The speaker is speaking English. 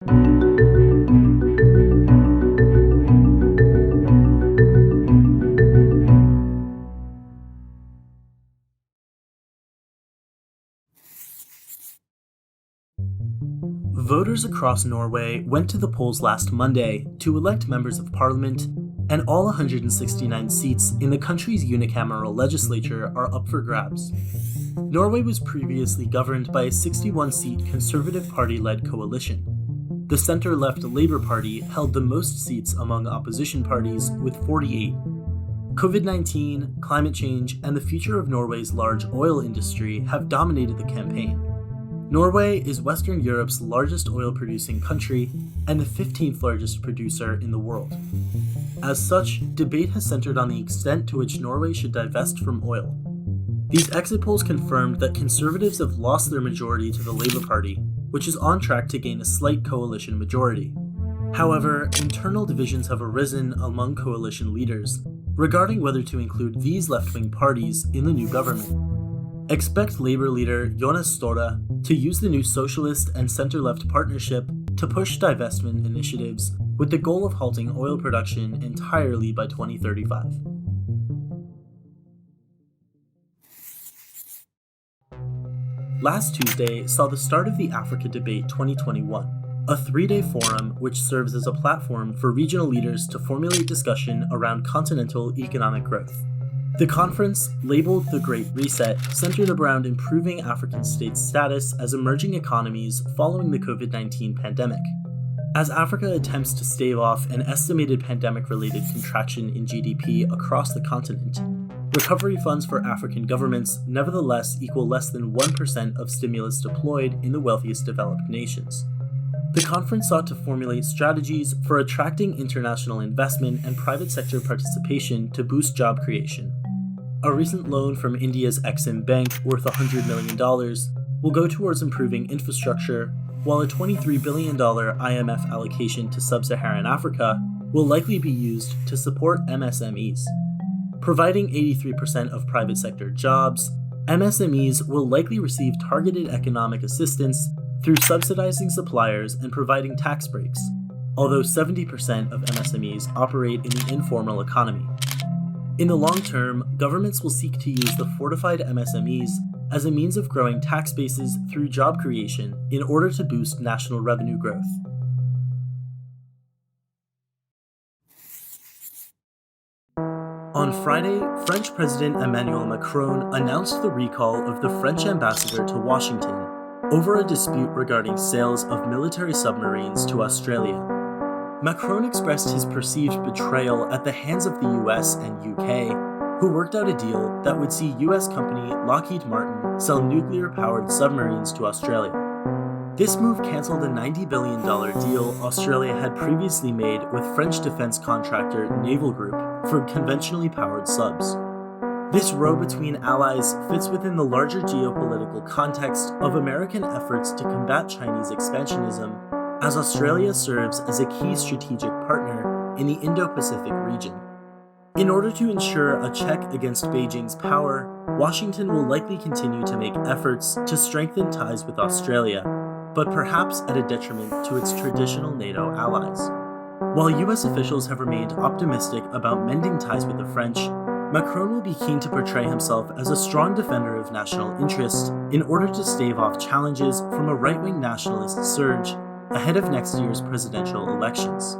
Voters across Norway went to the polls last Monday to elect members of parliament, and all 169 seats in the country's unicameral legislature are up for grabs. Norway was previously governed by a 61-seat Conservative Party-led coalition. The center-left Labour Party held the most seats among opposition parties with 48. COVID-19, climate change, and the future of Norway's large oil industry have dominated the campaign. Norway is Western Europe's largest oil-producing country and the 15th largest producer in the world. As such, debate has centered on the extent to which Norway should divest from oil. These exit polls confirmed that Conservatives have lost their majority to the Labour Party, which is on track to gain a slight coalition majority. However, internal divisions have arisen among coalition leaders regarding whether to include these left-wing parties in the new government. Expect Labour leader Jonas Støre to use the new socialist and centre-left partnership to push divestment initiatives with the goal of halting oil production entirely by 2035. Last Tuesday saw the start of the Africa Debate 2021, a 3-day forum which serves as a platform for regional leaders to formulate discussion around continental economic growth. The conference, labeled the Great Reset, centered around improving African states' status as emerging economies following the COVID-19 pandemic. As Africa attempts to stave off an estimated pandemic-related contraction in GDP across the continent, recovery funds for African governments nevertheless equal less than 1% of stimulus deployed in the wealthiest developed nations. The conference sought to formulate strategies for attracting international investment and private sector participation to boost job creation. A recent loan from India's Exim Bank worth $100 million will go towards improving infrastructure, while a $23 billion IMF allocation to sub-Saharan Africa will likely be used to support MSMEs. Providing 83% of private sector jobs, MSMEs will likely receive targeted economic assistance through subsidizing suppliers and providing tax breaks, although 70% of MSMEs operate in the informal economy. In the long term, governments will seek to use the fortified MSMEs as a means of growing tax bases through job creation in order to boost national revenue growth. On Friday, French President Emmanuel Macron announced the recall of the French ambassador to Washington over a dispute regarding sales of military submarines to Australia. Macron expressed his perceived betrayal at the hands of the US and UK, who worked out a deal that would see US company Lockheed Martin sell nuclear-powered submarines to Australia. This move canceled a $90 billion deal Australia had previously made with French defense contractor Naval Group for conventionally powered subs. This row between allies fits within the larger geopolitical context of American efforts to combat Chinese expansionism, as Australia serves as a key strategic partner in the Indo-Pacific region. In order to ensure a check against Beijing's power, Washington will likely continue to make efforts to strengthen ties with Australia, but perhaps at a detriment to its traditional NATO allies. While US officials have remained optimistic about mending ties with the French, Macron will be keen to portray himself as a strong defender of national interest in order to stave off challenges from a right-wing nationalist surge ahead of next year's presidential elections.